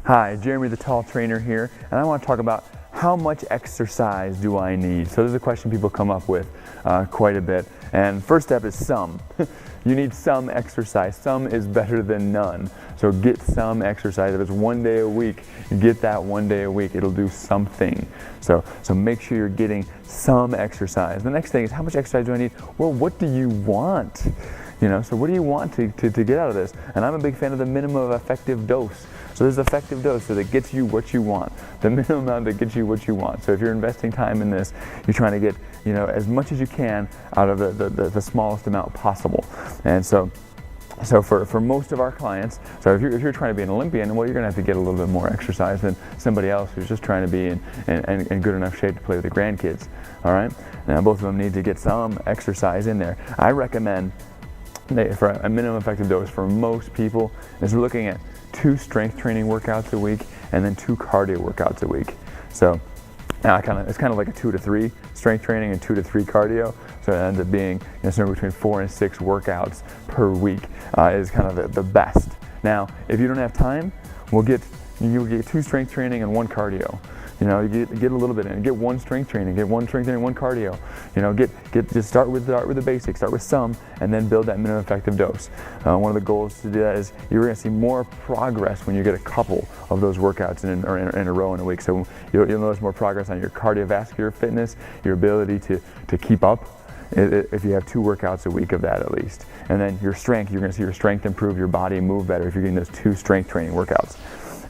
Hi, Jeremy the Tall Trainer here, and I want to talk about how much exercise do I need? So this is a question people come up with quite a bit. And first step is some. You need some exercise. Some is better than none. So get some exercise. If it's 1 day a week, get that 1 day a week. It'll do something. So make sure you're getting some exercise. The next thing is, how much exercise do I need? Well, what do you want? So what do you want to get out of this? And I'm a big fan of the minimum effective dose. So there's effective dose that gets you what you want, the minimum amount that gets you what you want. So if you're investing time in this, you're trying to get as much as you can out of the smallest amount possible. And so for most of our clients, so if you're trying to be an Olympian, well, you're going to have to get a little bit more exercise than somebody else who's just trying to be in good enough shape to play with the grandkids. All right, now both of them need to get some exercise in there. I recommend for a minimum effective dose for most people is we're looking at 2 strength training workouts a week and then 2 cardio workouts a week. So now it's kind of like a 2 to 3 strength training and 2 to 3 cardio. So it ends up being somewhere between 4 and 6 workouts per week is kind of the best. Now, if you don't have time, you'll get 2 strength training and 1 cardio. You get a little bit in, get 1 strength training, get 1 strength training, 1 cardio. Just start with the basics, start with some, and then build that minimum effective dose. One of the goals to do that is you're going to see more progress when you get a couple of those workouts in a row in a week. So you'll notice more progress on your cardiovascular fitness, your ability to keep up, if you have 2 workouts a week of that at least. And then your strength, you're going to see your strength improve, your body move better if you're getting those 2 strength training workouts.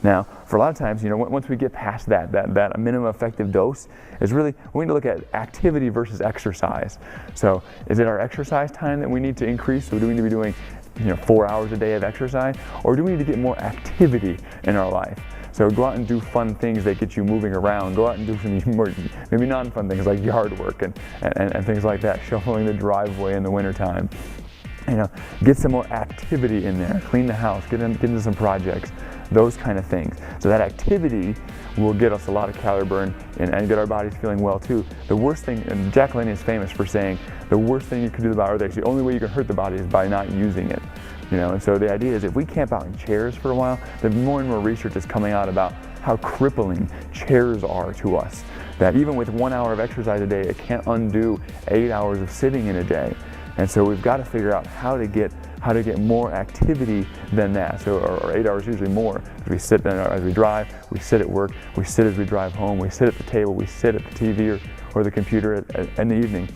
Now, for a lot of times, once we get past that minimum effective dose, is really, we need to look at activity versus exercise. So is it our exercise time that we need to increase? So do we need to be doing 4 hours a day of exercise? Or do we need to get more activity in our life? So go out and do fun things that get you moving around. Go out and do some more, maybe non-fun things like yard work and things like that, shoveling the driveway in the wintertime. Get some more activity in there. Clean the house, get into some projects, those kind of things. So that activity will get us a lot of calorie burn and get our bodies feeling well too. The worst thing, and Jack Laney is famous for saying, the worst thing you can do to the body, or actually the only way you can hurt the body is by not using it. And so the idea is if we camp out in chairs for a while, then more and more research is coming out about how crippling chairs are to us. That even with 1 hour of exercise a day, it can't undo 8 hours of sitting in a day. And so we've got to figure out how to get more activity than that. So, or 8 hours usually more. We sit as we drive, we sit at work, we sit as we drive home, we sit at the table, we sit at the TV or the computer in the evening.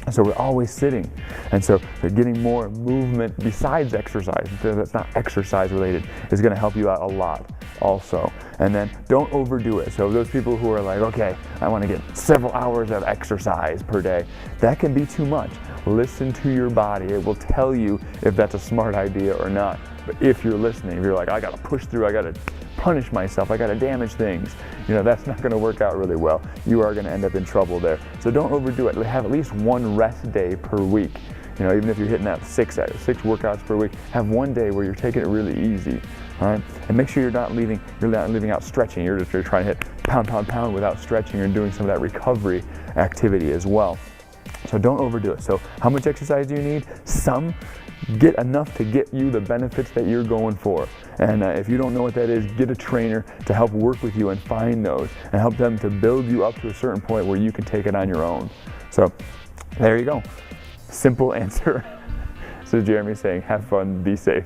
So we're always sitting. And so getting more movement besides exercise, that's not exercise related, is going to help you out a lot also. And then don't overdo it. So those people who are like, okay, I want to get several hours of exercise per day, that can be too much. Listen to your body. It will tell you if that's a smart idea or not. But if you're listening, if you're like, I got to push through, I got to punish myself, I got to damage things, that's not going to work out really well. You are going to end up in trouble there. So don't overdo it. Have at least 1 rest day per week. Even if you're hitting that 6 workouts per week, have 1 day where you're taking it really easy. All right, and make sure you're not leaving out stretching. You're trying to hit pound without stretching. You're doing some of that recovery activity as well. So don't overdo it. So how much exercise do you need? Some. Get enough to get you the benefits that you're going for. And if you don't know what that is, get a trainer to help work with you and find those and help them to build you up to a certain point where you can take it on your own. So there you go. Simple answer. So Jeremy saying, have fun, be safe.